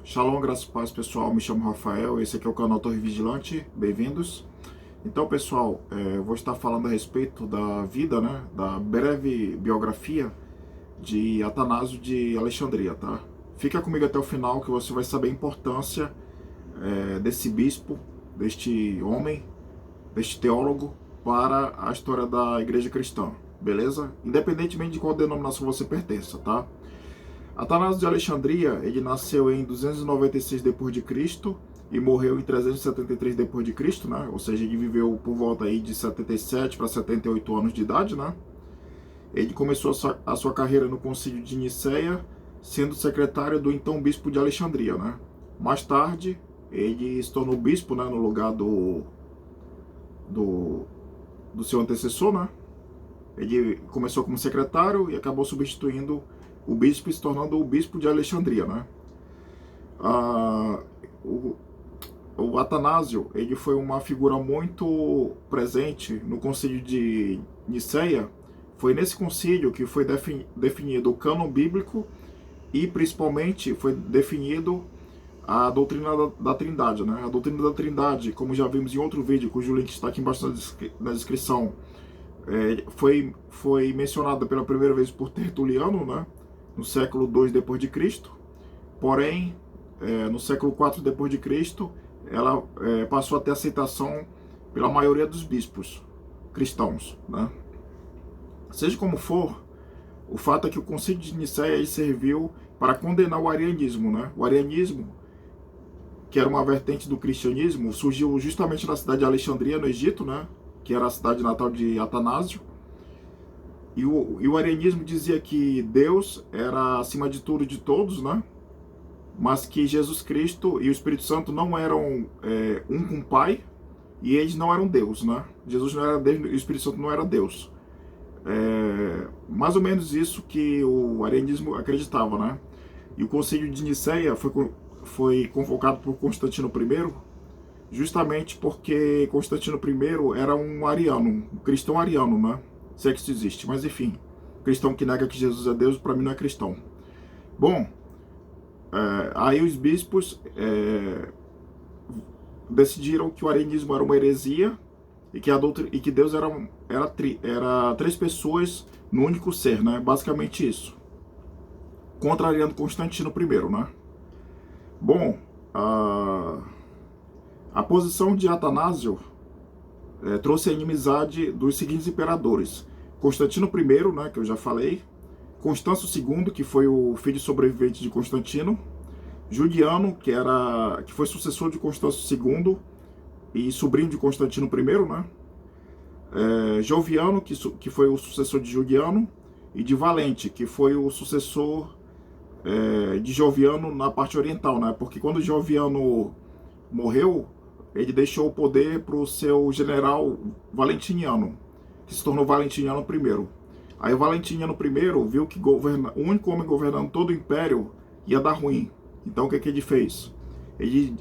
Shalom, graças e paz, pessoal. Me chamo Rafael, esse aqui é o canal Torre Vigilante. Bem-vindos. Então, pessoal, eu vou estar falando a respeito da vida, né, da breve biografia de Atanásio de Alexandria, tá? Fica comigo até o final que você vai saber a importância desse bispo, deste homem, deste teólogo para a história da igreja cristã, beleza? Independentemente de qual denominação você pertença, tá? Atanásio de Alexandria, ele nasceu em 296 d.C. e morreu em 373 d.C., né? Ou seja, ele viveu por volta aí de 77 para 78 anos de idade, né? Ele começou a sua carreira no Concílio de Nicéia, sendo secretário do então bispo de Alexandria, né? Mais tarde, ele se tornou bispo, né, no lugar do, do seu antecessor, né? Ele começou como secretário e acabou substituindo o bispo e se tornando o bispo de Alexandria, né? Ah, o, o Atanásio, ele foi uma figura muito presente no concílio de Nicéia. Foi nesse concílio que foi definido o cânon bíblico e principalmente foi definido a doutrina da Trindade, né? A doutrina da Trindade, como já vimos em outro vídeo, cujo link está aqui embaixo na descrição, foi mencionada pela primeira vez por Tertuliano, né? No século II depois de Cristo. Porém, no século IV depois de Cristo, ela passou a ter aceitação pela maioria dos bispos cristãos, né? Seja como for, o fato é que o Concílio de Nicéia serviu para condenar o arianismo, né? O arianismo, que era uma vertente do cristianismo, surgiu justamente na cidade de Alexandria, no Egito, né? Que era a cidade natal de Atanásio. E o arianismo dizia que Deus era acima de tudo e de todos, né? Mas que Jesus Cristo e o Espírito Santo não eram um com o Pai, e eles não eram Deus, né? Jesus não era Deus e o Espírito Santo não era Deus. Mais ou menos isso que o arianismo acreditava, né? E o Concílio de Nicéia foi convocado por Constantino I, justamente porque Constantino I era um ariano, um cristão ariano, né? Se é que isso existe, mas enfim, cristão que nega que Jesus é Deus, para mim não é cristão. Bom, aí os bispos decidiram que o arianismo era uma heresia e que Deus era três pessoas no único ser, né? Basicamente isso. Contrariando Constantino I, né? Bom, a posição de Atanásio trouxe a inimizade dos seguintes imperadores: Constantino I, né, que eu já falei, Constâncio II, que foi o filho sobrevivente de Constantino, Juliano, que foi sucessor de Constâncio II e sobrinho de Constantino I, né? Joviano, que foi o sucessor de Juliano, e de Valente, que foi o sucessor de Joviano na parte oriental, né? Porque quando Joviano morreu, ele deixou o poder para o seu general Valentiniano, que se tornou Valentiniano I. Aí o Valentiniano I viu que o único homem governando todo o império ia dar ruim. Então o que ele fez? Ele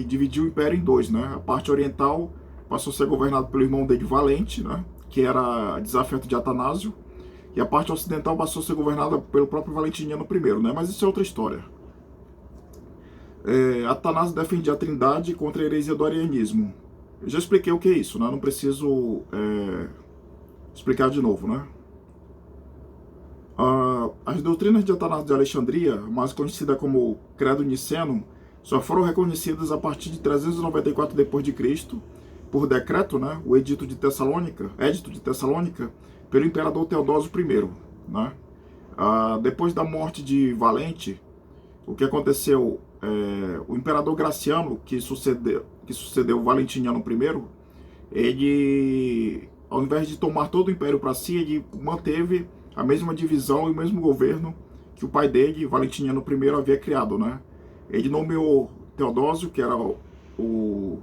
dividiu o império em dois, né? A parte oriental passou a ser governada pelo irmão dele, Valente, né? Que era desafeto de Atanásio. E a parte ocidental passou a ser governada pelo próprio Valentiniano I, né? Mas isso é outra história. Atanásio defendia a Trindade contra a heresia do arianismo. Eu já expliquei o que é isso, né? Não preciso explicar de novo, né? As doutrinas de Atanásio de Alexandria, mais conhecida como Credo Niceno, só foram reconhecidas a partir de 394 d.C., por decreto, né? O Edito de Tessalônica, pelo imperador Teodósio I, né? Depois da morte de Valente, o que aconteceu? O imperador Graciano, que sucedeu Valentiniano I, ele, ao invés de tomar todo o império para si, ele manteve a mesma divisão e o mesmo governo que o pai dele, Valentiniano I, havia criado, né? Ele nomeou Teodósio, que era o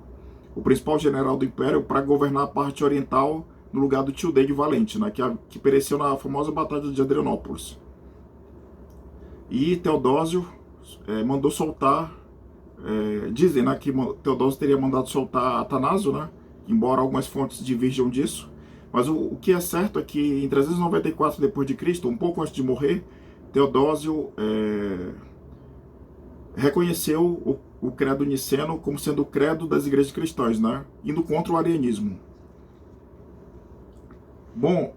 principal general do império, para governar a parte oriental no lugar do tio dele, Valente, né? Que pereceu na famosa Batalha de Adrianópolis. E Teodósio mandou soltar, dizem, né, que Teodósio teria mandado soltar Atanásio, né, embora algumas fontes diverjam disso, mas o que é certo é que em 394 d.C., um pouco antes de morrer, Teodósio reconheceu o credo niceno como sendo o credo das igrejas cristãs, né? Indo contra o arianismo. Bom,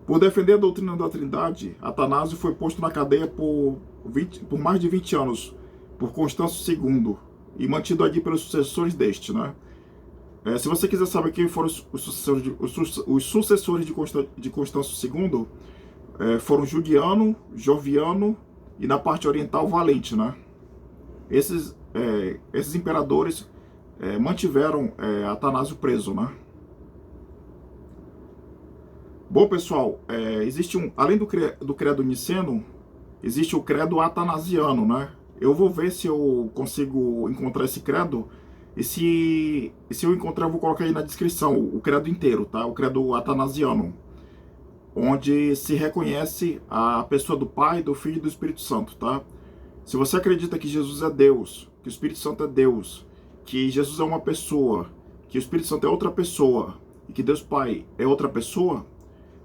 por defender a doutrina da Trindade, Atanásio foi posto na cadeia por mais de 20 anos por Constâncio II e mantido ali pelos sucessores deste, né? Se você quiser saber quem foram os sucessores de Constâncio II, foram Juliano, Joviano e na parte oriental Valente, né? Esses imperadores mantiveram Atanásio preso, né? Bom, pessoal, além do credo niceno, existe o credo atanasiano, né? Eu vou ver se eu consigo encontrar esse credo, e se eu encontrar, eu vou colocar aí na descrição o credo inteiro, tá? O credo atanasiano, onde se reconhece a pessoa do Pai, do Filho e do Espírito Santo, tá? Se você acredita que Jesus é Deus, que o Espírito Santo é Deus, que Jesus é uma pessoa, que o Espírito Santo é outra pessoa, e que Deus Pai é outra pessoa,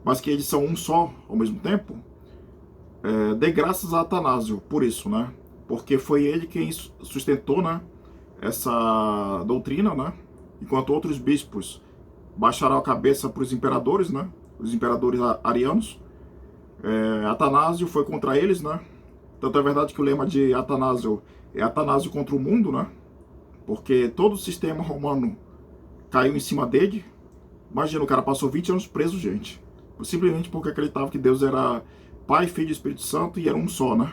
mas que eles são um só ao mesmo tempo, dê graças a Atanásio por isso, né? Porque foi ele quem sustentou, né, essa doutrina, né? Enquanto outros bispos baixaram a cabeça para os imperadores, né? Os imperadores arianos, Atanásio foi contra eles, né? Tanto é verdade que o lema de Atanásio é Atanásio contra o mundo, né? Porque todo o sistema romano caiu em cima dele. Imagina, o cara passou 20 anos preso, gente. Simplesmente porque acreditava que Deus era Pai, Filho e Espírito Santo e era um só, né?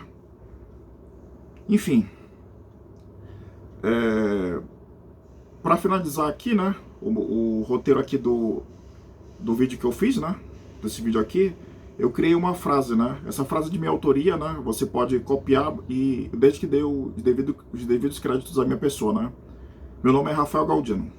Enfim. Para finalizar aqui, né? O roteiro aqui do vídeo que eu fiz, né? Desse vídeo aqui, eu criei uma frase, né? Essa frase de minha autoria, né? Você pode copiar e desde que dê os devidos créditos à minha pessoa, né? Meu nome é Rafael Galdino.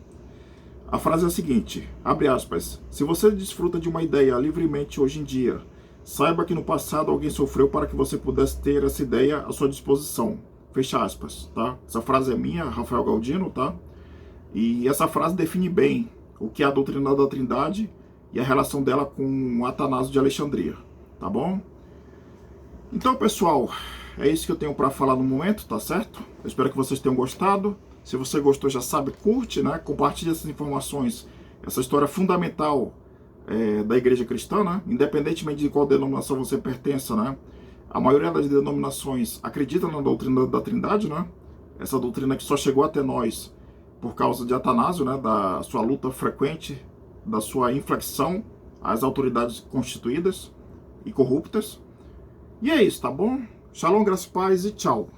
A frase é a seguinte, abre aspas, se você desfruta de uma ideia livremente hoje em dia, saiba que no passado alguém sofreu para que você pudesse ter essa ideia à sua disposição. Fecha aspas, tá? Essa frase é minha, Rafael Galdino, tá? E essa frase define bem o que é a doutrina da Trindade e a relação dela com Atanásio de Alexandria, tá bom? Então, pessoal, é isso que eu tenho para falar no momento, tá certo? Eu espero que vocês tenham gostado. Se você gostou, já sabe, curte, né? Compartilhe essas informações, essa história fundamental da igreja cristã, né? Independentemente de qual denominação você pertença, né? A maioria das denominações acredita na doutrina da Trindade, né? Essa doutrina que só chegou até nós por causa de Atanásio, né? Da sua luta frequente, da sua inflexão às autoridades constituídas e corruptas. E é isso, tá bom? Shalom, graça e paz e tchau.